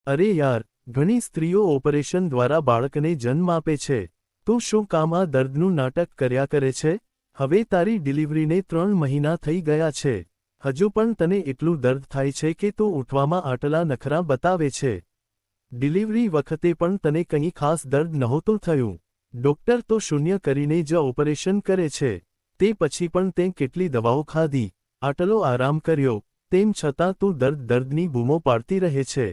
અરે યાર, ઘણી સ્ત્રીઓ ઓપરેશન દ્વારા બાળકને જન્મ આપે છે. તું શું કામ આ દર્દનું નાટક કર્યા કરે છે? હવે તારી ડિલિવરીને 3 મહિના થઈ ગયા છે. હજુ પણ તને એટલું દર્દ થાય છે કે તું ઉઠવામાં આટલા નખરા બતાવે છે. ડિલિવરી વખતે પણ તને કંઈ ખાસ દર્દ નહોતું થયું. ડોક્ટર તો શૂન્ય કરીને જ ઓપરેશન કરે છે. તે પછી પણ તે કેટલી દવાઓ ખાધી, આટલો આરામ કર્યો, તેમ છતાં તું દર્દની બૂમો પાડતી રહે છે.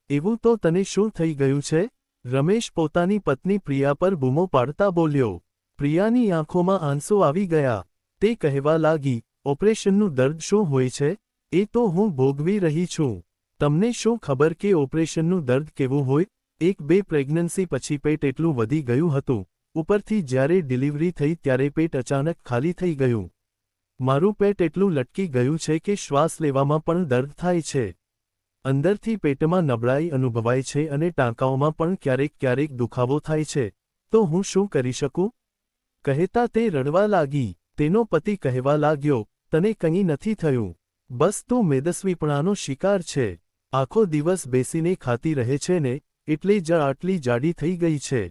એવું તો તને શું થઈ ગયું છે? રમેશ પોતાની પત્ની પ્રિયા પર બૂમો પાડતા બોલ્યો. પ્રિયાની આંખોમાં આંસુ આવી ગયા. તે કહેવા લાગી, ઓપરેશનનું દર્દ શું હોય છે? એ તો હું ભોગવી રહી છું. તમને શું ખબર કે ઓપરેશનનું દર્દ કેવું હોય? 1-2 પ્રેગ્નન્સી પછી પેટ એટલું વધી ગયું હતું. ઉપરથી જ્યારે ડિલિવરી થઈ ત્યારે પેટ અચાનક ખાલી થઈ ગયું. મારું પેટ એટલું લટકી ગયું છે કે શ્વાસ લેવામાં પણ દર્દ થાય છે. અંદરથી પેટમાં નબળાઈ અનુભવાય છે અને ટાંકાઓમાં પણ ક્યારેક ક્યારેક દુખાવો થાય છે. તો હું શું કરી શકું? કહેતા તે રડવા લાગી. તેનો પતિ કહેવા લાગ્યો, તને કંઈ નથી થયું. બસ તું મેદસ્વીપણાનો શિકાર છે. આખો દિવસ બેસીને ખાતી રહે છે ને, એટલે જ આટલી જાડી થઈ ગઈ છે.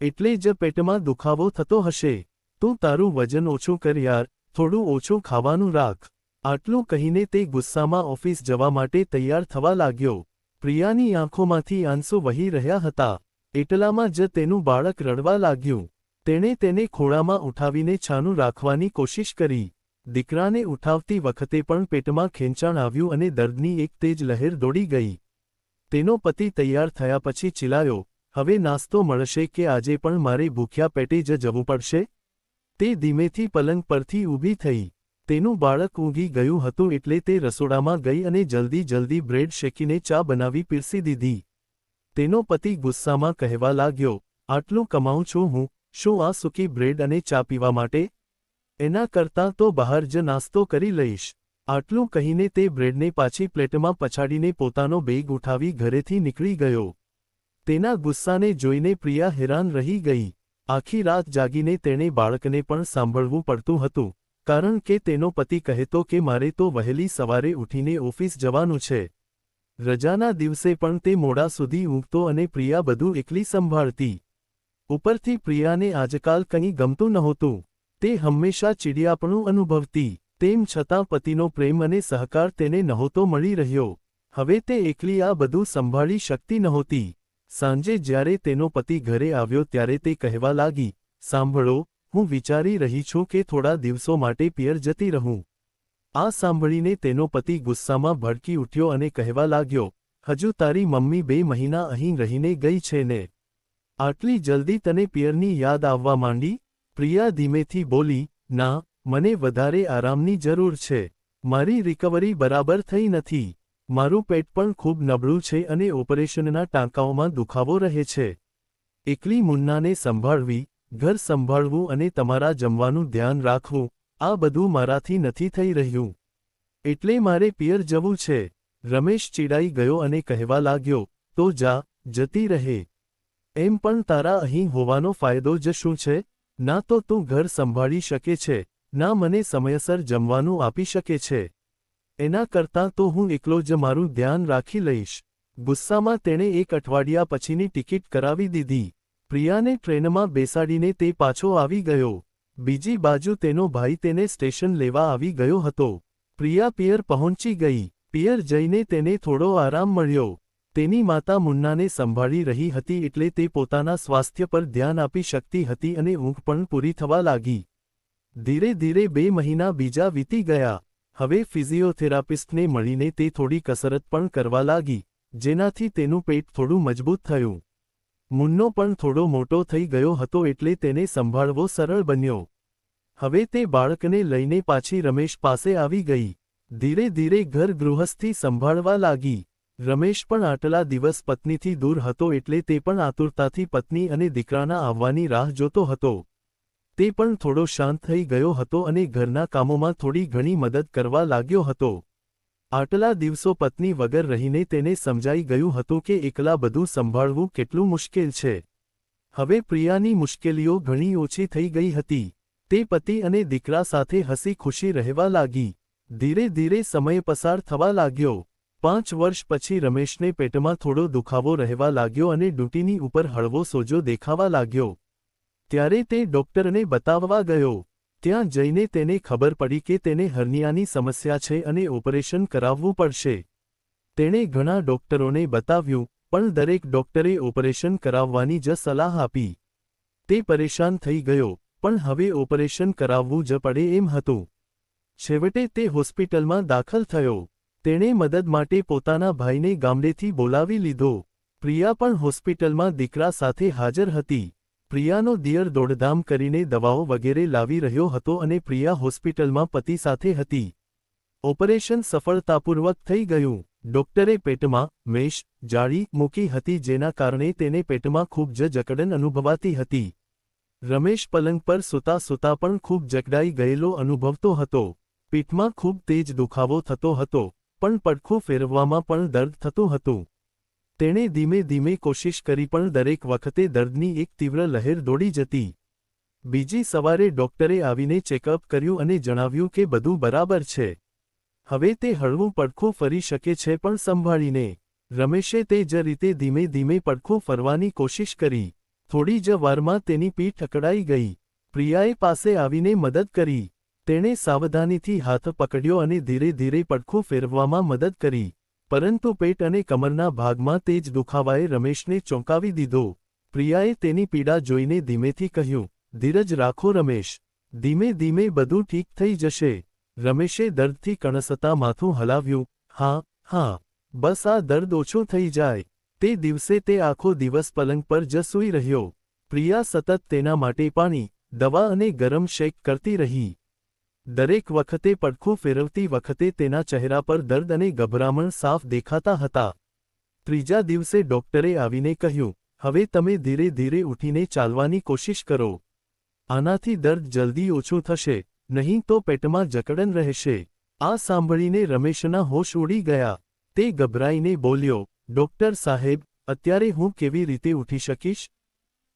એટલે જ પેટમાં દુખાવો થતો હશે. તું તારું વજન ઓછું કર યાર, થોડું ઓછું ખાવાનું રાખ. આટલું કહીને તે ગુસ્સામાં ઓફિસ જવા માટે તૈયાર થવા લાગ્યો. પ્રિયાની આંખોમાંથી આંસુ વહી રહ્યા હતા. એટલામાં જ તેનું બાળક રડવા લાગ્યું. તેણે તેને ખોળામાં ઉઠાવીને છાનું રાખવાની કોશિશ કરી. દીકરાને ઉઠાવતી વખતે પણ પેટમાં ખેંચાણ આવ્યું અને દર્દની એક તેજ લહેર દોડી ગઈ. તેનો પતિ તૈયાર થયા પછી ચિલ્લાયો, હવે નાસ્તો મળશે કે આજે પણ મારે ભૂખ્યા પેટે જ જવું પડશે? તે ધીમેથી પલંગ પરથી ઊભી થઈ. તેનું બાળક ઊંઘી ગયું હતું એટલે તે રસોડામાં ગઈ અને જલ્દી બ્રેડ શેકીને ચા બનાવી પીરસી દીધી. તેનો પતિ ગુસ્સામાં કહેવા લાગ્યો, આટલું કમાઉં છું હું, શું આ સૂકી બ્રેડ અને ચા પીવા માટે? એના કરતાં તો બહાર જ નાસ્તો કરી લઈશ. આટલું કહીને તે બ્રેડને પાછી પ્લેટમાં પછાડીને પોતાનો બેગ ઉઠાવી ઘરેથી નીકળી ગયો. તેના ગુસ્સાને જોઈને પ્રિયા હેરાન રહી ગઈ. આખી રાત જાગીને તેણે બાળકને પણ સાંભળવું પડતું હતું, કારણ કે તેનો પતિ કહેતો કે મારે તો વહેલી સવારે ઉઠીને ઓફિસ જવાનું છે. રજાના દિવસે પણ તે મોડા સુધી ઊંઘતો અને પ્રિયા બધું એકલી સંભાળતી. ઉપરથી પ્રિયાને આજકાલ કંઈ ગમતું નહોતું. તે હંમેશા ચીડિયાપણું અનુભવતી. તેમ છતાં પતિનો પ્રેમ અને સહકાર તેને નહોતો મળી રહ્યો. હવે તે એકલી આ બધું સંભાળી શકતી નહોતી. સાંજે જ્યારે તેનો પતિ ઘરે આવ્યો ત્યારે તે કહેવા લાગી, સાંભળો, હું વિચારી રહી છું કે થોડા દિવસો માટે પિયર જતી રહું. આ સાંભળીને તેનો પતિ ગુસ્સામાં ભડકી ઉઠ્યો અને કહેવા લાગ્યો, હજુ તારી મમ્મી 2 મહિના અહીં રહીને ગઈ છે ને? આટલી જલ્દી તને પિયરની યાદ આવવા માંડી? પ્રિયા ધીમેથી બોલી, ના, મને વધારે આરામની જરૂર છે. મારી રિકવરી બરાબર થઈ નથી. મારું પેટ પણ ખૂબ નબળું છે અને ઓપરેશનના ટાંકાઓમાં દુખાવો રહે છે. એકલી મુન્નાને સંભાળવી, ઘર સંભાળવું અને તમારા જમવાનું ધ્યાન રાખવું, આ બધું મારાથી નથી થઈ રહ્યું. એટલે મારે પિયર જવું છે. રમેશ ચીડાઈ ગયો અને કહેવા લાગ્યો, તો જા, જતી રહે. એમ પણ તારા અહીં હોવાનો ફાયદો જ શું છે? ના તો તું ઘર સંભાળી શકે છે, ના મને સમયસર જમવાનું આપી શકે છે. એના કરતાં તો હું એકલો જ મારું ધ્યાન રાખી લઈશ. ગુસ્સામાં તેણે 1 અઠવાડિયા પછીની ટિકિટ કરાવી દીધી. પ્રિયાને ટ્રેનમાં બેસાડીને તે પાછો આવી ગયો. બીજી બાજુ તેનો ભાઈ તેને સ્ટેશન લેવા આવી ગયો હતો. પ્રિયા પિયર પહોંચી ગઈ. પિયર જઈને તેને થોડો આરામ મળ્યો. તેની માતા મુન્નાને સંભાળી રહી હતી એટલે તે પોતાના સ્વાસ્થ્ય પર ધ્યાન આપી શકતી હતી અને ઊંઘ પણ પૂરી થવા લાગી. ધીરે ધીરે 2 મહિના બીજા વીતી ગયા. હવે ફિઝિયોથેરાપિસ્ટને મળીને તે થોડી કસરત પણ કરવા લાગી, જેનાથી તેનું પેટ થોડું મજબૂત થયું. મુન્નો પણ થોડો મોટો થઈ ગયો હતો એટલે તેને સંભાળવો સરળ બન્યો. હવે તે બાળકને લઈને પાછી રમેશ પાસે આવી ગઈ. ધીરે ધીરે ઘર ગૃહસ્થી સંભાળવા લાગી. રમેશ પણ આટલા દિવસ પત્નીથી દૂર હતો એટલે તે પણ આતુરતાથી પત્ની અને દીકરાના આવવાની રાહ જોતો હતો. તે પણ થોડો શાંત થઈ ગયો હતો અને ઘરના કામોમાં થોડી ઘણી મદદ કરવા લાગ્યો હતો. આટલા દિવસો પત્ની વગર રહીને તેને સમજાઈ ગયું હતું કે એકલા બધું સંભાળવું કેટલું મુશ્કેલ છે. હવે પ્રિયાની મુશ્કેલીઓ ઘણી ઓછી થઈ ગઈ હતી. તે પતિ અને દીકરા સાથે હસી ખુશી રહેવા લાગી. ધીરે ધીરે સમય પસાર થવા લાગ્યો. 5 વર્ષ પછી રમેશને પેટમાં થોડો દુખાવો રહેવા લાગ્યો અને ડૂંટીની ઉપર હળવો સોજો દેખાવા લાગ્યો. ત્યારે તે ડોક્ટરને બતાવવા ગયો. ત્યાં જઈને તેને ખબર પડી કે તેને હર્નિયાની સમસ્યા છે અને ઓપરેશન કરાવવું પડશે. તેણે ઘણા ડોક્ટરોને બતાવ્યું, પણ દરેક ડોક્ટરે ઓપરેશન કરાવવાની જ સલાહ આપી. તે પરેશાન થઈ ગયો, પણ હવે ઓપરેશન કરાવવું જ પડે એમ હતું. છેવટે તે હોસ્પિટલમાં દાખલ થયો. તેણે મદદ માટે પોતાના ભાઈને ગામડેથી બોલાવી લીધો. પ્રિયા પણ હોસ્પિટલમાં દીકરા સાથે હાજર હતી. પ્રિયાનો દિયર દોડધામ કરીને દવાઓ વગેરે લાવી રહ્યો હતો અને પ્રિયા હોસ્પિટલમાં પતિ સાથે હતી. ઓપરેશન સફળતાપૂર્વક થઈ ગયું. ડોક્ટરે પેટમાં મેશ જાળી મૂકી હતી, જેના કારણે તેને પેટમાં ખૂબ જ જકડન અનુભવાતી હતી. રમેશ પલંગ પર સૂતા સૂતા પણ ખૂબ જકડાઈ ગયેલો અનુભવતો હતો. પીઠમાં ખૂબ તેજ દુખાવો થતો હતો, પણ પડખું ફેરવવામાં પણ દર્દ થતું હતું. તેણે ધીમે ધીમે કોશિશ કરી, પણ દરેક વખતે દર્દની એક તીવ્ર લહેર દોડી જતી. બીજી સવારે ડોક્ટરે આવીને ચેકઅપ કર્યું અને જણાવ્યું કે બધું બરાબર છે. હવે તે હળવું પડખું ફરી શકે છે, પણ સંભાળીને. રમેશે તે જ રીતે ધીમે ધીમે પડખું ફરવાની કોશિશ કરી. થોડી જ વારમાં તેની પીઠ અકળાઈ ગઈ. પ્રિયાએ પાસે આવીને મદદ કરી. તેણે સાવધાનીથી હાથ પકડ્યો અને ધીરે ધીરે પડખું ફેરવવામાં મદદ કરી. પરંતુ પેટ અને કમરના ભાગમાં તેજ દુખાવાએ રમેશને ચોંકાવી દીધો. પ્રિયાએ તેની પીડા જોઈને ધીમેથી કહ્યું, ધીરજ રાખો રમેશ, ધીમે ધીમે બધું ઠીક થઈ જશે. રમેશે દર્દથી કણસતા માથું હલાવ્યું. હા હા, બસ આ દર્દ ઓછું થઈ જાય. તે દિવસે તે આખો દિવસ પલંગ પર જ સૂઈ રહ્યો. પ્રિયા સતત તેના માટે પાણી, દવા અને ગરમ શેક કરતી રહી. દરેક વખતે પડખું ફેરવતી વખતે તેના ચહેરા પર દર્દ અને ગભરામણ સાફ દેખાતા હતા. ત્રીજા દિવસે ડોક્ટરે આવીને કહ્યું, હવે તમે ધીરે ધીરે ઉઠીને ચાલવાની કોશિશ કરો. આનાથી દર્દ જલ્દી ઓછું થશે, નહીં તો પેટમાં જકડન રહેશે. આ સાંભળીને રમેશના હોશ ઉડી ગયા. તે ગભરાઈને બોલ્યો, ડોક્ટર સાહેબ, અત્યારે હું કેવી રીતે ઉઠી શકીશ?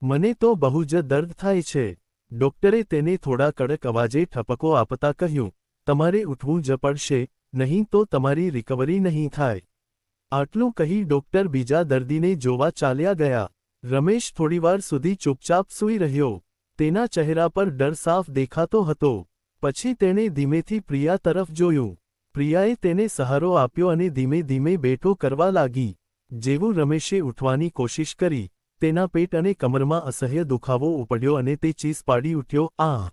મને તો બહુ જ દર્દ થાય છે. ડોક્ટરે તેને થોડા કડક અવાજે ઠપકો આપતા કહ્યું, તમારે ઉઠવું જ પડશે, નહીં તો તમારી રિકવરી નહીં થાય. આટલું કહી ડોક્ટર બીજા દર્દીને જોવા ચાલ્યા ગયા. રમેશ થોડીવાર સુધી ચૂપચાપ સૂઈ રહ્યો. તેના ચહેરા પર ડર સાફ દેખાતો હતો. પછી તેણે ધીમેથી પ્રિયા તરફ જોયું. પ્રિયાએ તેને સહારો આપ્યો અને ધીમે ધીમે બેઠો કરવા લાગી. જેવું રમેશે ઉઠવાની કોશિશ કરી, તેના પેટ અને કમરમાં અસહ્ય દુખાવો ઉપડ્યો અને તે ચીસ પાડી ઉઠ્યો. આ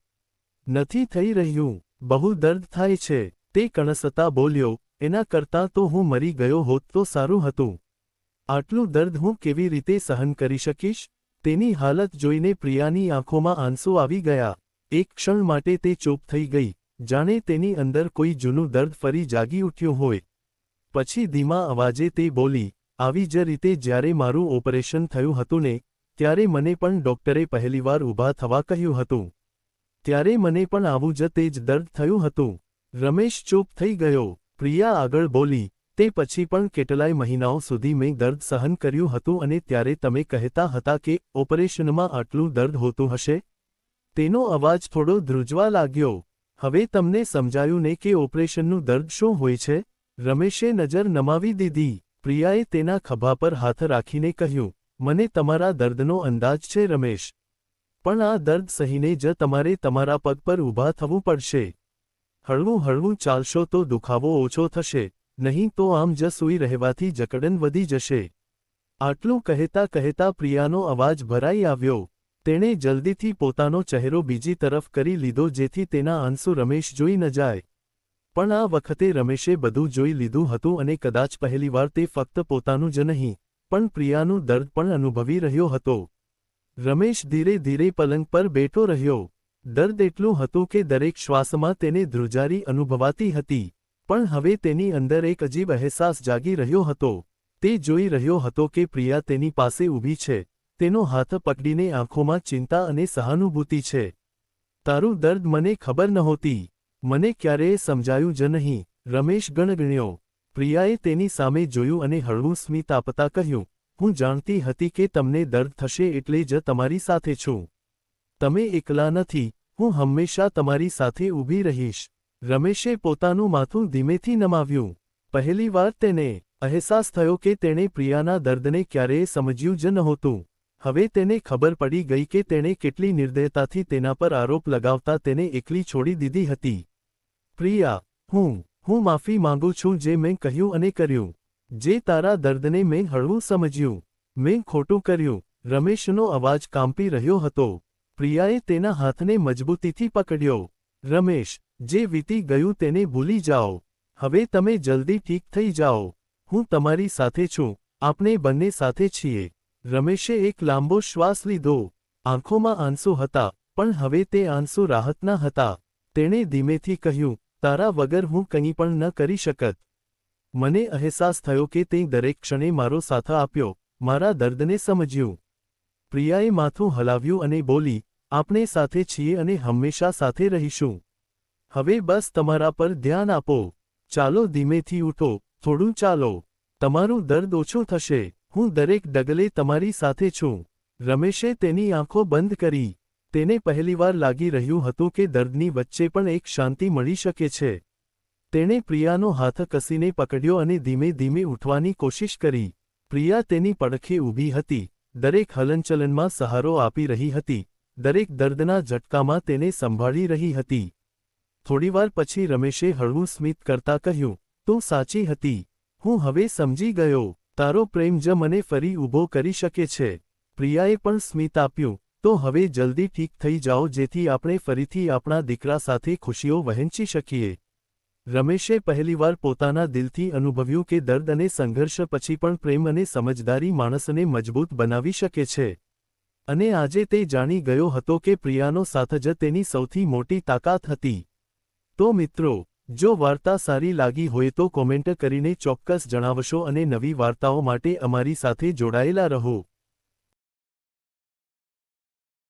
નથી થઈ રહ્યું, બહુ દર્દ થાય છે. તે કણસતા બોલ્યો, એના કરતાં તો હું મરી ગયો હોત તો સારું હતું. આટલું દર્દ હું કેવી રીતે સહન કરી શકીશ? તેની હાલત જોઈને પ્રિયાની આંખોમાં આંસુ આવી ગયા. એક ક્ષણ માટે તે ચૂપ થઈ ગઈ, જાણે તેની અંદર કોઈ જૂનું દર્દ ફરી જાગી ઉઠ્યું હોય. પછી ધીમા અવાજે તે બોલી, આવી જ રીતે જ્યારે મારું ઓપરેશન થયું હતું ને, ત્યારે મને પણ ડોક્ટરે પહેલીવાર ઊભા થવા કહ્યું હતું. ત્યારે મને પણ આવું જ તેજ દર્દ થયું હતું. રમેશ ચૂપ થઈ ગયો. પ્રિયા આગળ બોલી, તે પછી પણ કેટલાય મહિનાઓ સુધી મેં દર્દ સહન કર્યું હતું અને ત્યારે તમે કહેતા હતા કે ઓપરેશનમાં આટલું દર્દ હોતું હશે? તેનો અવાજ થોડો ધ્રુજવા લાગ્યો. હવે તમને સમજાયું ને કે ઓપરેશનનું દર્દ શું હોય છે? રમેશે નજર નમાવી દીધી. પ્રિયાએ તેના ખભા પર હાથ રાખીને કહ્યું, મને તમારા દર્દનો અંદાજ છે રમેશ. પણ આ દર્દ સહીને જ તમારે તમારા પગ પર ઊભા થવું પડશે. હળવું હળવું ચાલશો તો દુખાવો ઓછો થશે, નહીં તો આમ જ સૂઈ રહેવાથી જકડન વધી જશે. આટલું કહેતા કહેતા પ્રિયાનો અવાજ ભરાઈ આવ્યો. તેણે જલ્દીથી પોતાનો ચહેરો બીજી તરફ કરી લીધો જેથી તેના આંસુ રમેશ જોઈ ન જાય. પણ આ વખતે રમેશે બધું જોઈ લીધું હતું અને કદાચ પહેલીવાર તે ફક્ત પોતાનું જ નહીં, પણ પ્રિયાનું દર્દ પણ અનુભવી રહ્યો હતો. રમેશ ધીરે ધીરે પલંગ પર બેઠો રહ્યો. દર્દ એટલું હતું કે દરેક શ્વાસમાં તેને ધ્રુજારી અનુભવાતી હતી. પણ હવે તેની અંદર એક અજીબ અહેસાસ જાગી રહ્યો હતો. તે જોઈ રહ્યો હતો કે પ્રિયા તેની પાસે ઊભી છે. તેનો હાથ પકડીને આંખોમાં ચિંતા અને સહાનુભૂતિ છે. તારું દર્દ મને ખબર નહોતી. મને ક્યારેય સમજાયું જ નહીં, રમેશ ગણગણ્યો. પ્રિયાએ તેની સામે જોયું અને હળવું સ્મિત આપતા કહ્યું, હું જાણતી હતી કે તમને દર્દ થશે એટલે જ તમારી સાથે છું. તમે એકલા નથી, હું હંમેશા તમારી સાથે ઊભી રહીશ. રમેશે પોતાનું માથું ધીમેથી નમાવ્યું. પહેલીવાર તેને અહેસાસ થયો કે તેણે પ્રિયાના દર્દને ક્યારેય સમજ્યું જ નહોતું. હવે તેને ખબર પડી ગઈ કે તેણે કેટલી નિર્દયતાથી તેના પર આરોપ લગાવતા તેને એકલી છોડી દીધી હતી. પ્રિયા, હું માફી માંગુ છું જે મેં કહ્યું અને કર્યું. જે તારા દર્દને મેં હળવું સમજ્યું. મેં ખોટું કર્યું. રમેશનો અવાજ કાંપી રહ્યો હતો. પ્રિયાએ તેના હાથને મજબૂતીથી પકડ્યો. રમેશ, જે વીતી ગયું તેને ભૂલી જાઓ. હવે તમે જલ્દી ઠીક થઈ જાઓ. હું તમારી સાથે છું. આપણે બંને સાથે છીએ. રમેશે એક લાંબો શ્વાસ લીધો. આંખોમાં આંસુ હતા, પણ હવે તે આંસુ રાહતના હતા. તેણે ધીમેથી કહ્યું, તારા વગર હું કંઈ પણ ન કરી શકત. મને અહેસાસ થયો કે તે દરેક ક્ષણે મારો સાથ આપ્યો, મારા દર્દને સમજ્યું. પ્રિયાએ માથું હલાવ્યું અને બોલી, આપણે સાથે છીએ અને હંમેશા સાથે રહીશું. હવે બસ તમારા પર ધ્યાન આપો. ચાલો ધીમેથી ઉઠો, થોડું ચાલો. તમારું દર્દ ઓછું થશે. હું દરેક ડગલે તમારી સાથે છું. રમેશે તેની આંખો બંધ કરી. તેને પહેલીવાર લાગી રહ્યું હતું કે દર્દની વચ્ચે પણ એક શાંતિ મળી શકે છે. તેણે પ્રિયાનો હાથ કસીને પકડ્યો અને ધીમે ધીમે ઉઠવાની કોશિશ કરી. પ્રિયા તેની પડખે ઊભી હતી, દરેક હલનચલનમાં સહારો આપી રહી હતી, દરેક દર્દના ઝટકામાં તેને સંભાળી રહી હતી. થોડીવાર પછી રમેશે હળવું સ્મિત કરતા કહ્યું, તું સાચી હતી. હું હવે સમજી ગયો. તારો પ્રેમ જ મને ફરી ઊભો કરી શકે છે. પ્રિયાએ પણ સ્મિત આપ્યું, તો હવે જલ્દી ઠીક થઈ જાઓ જેથી આપણે ફરીથી આપણા દીકરા સાથે ખુશીઓ વહેંચી શકીએ. રમેશે પહેલીવાર પોતાના દિલથી અનુભવ્યું કે દર્દ અને સંઘર્ષ પછી પણ પ્રેમ અને સમજદારી માણસને મજબૂત બનાવી શકે છે. અને આજે તે જાણી ગયો હતો કે પ્રિયાનો સાથ જ તેની સૌથી મોટી તાકાત હતી. તો મિત્રો, જો વાર્તા સારી લાગી હોય તો કોમેન્ટ કરીને ચોક્કસ જણાવશો અને નવી વાર્તાઓ માટે અમારી સાથે જોડાયેલા રહો.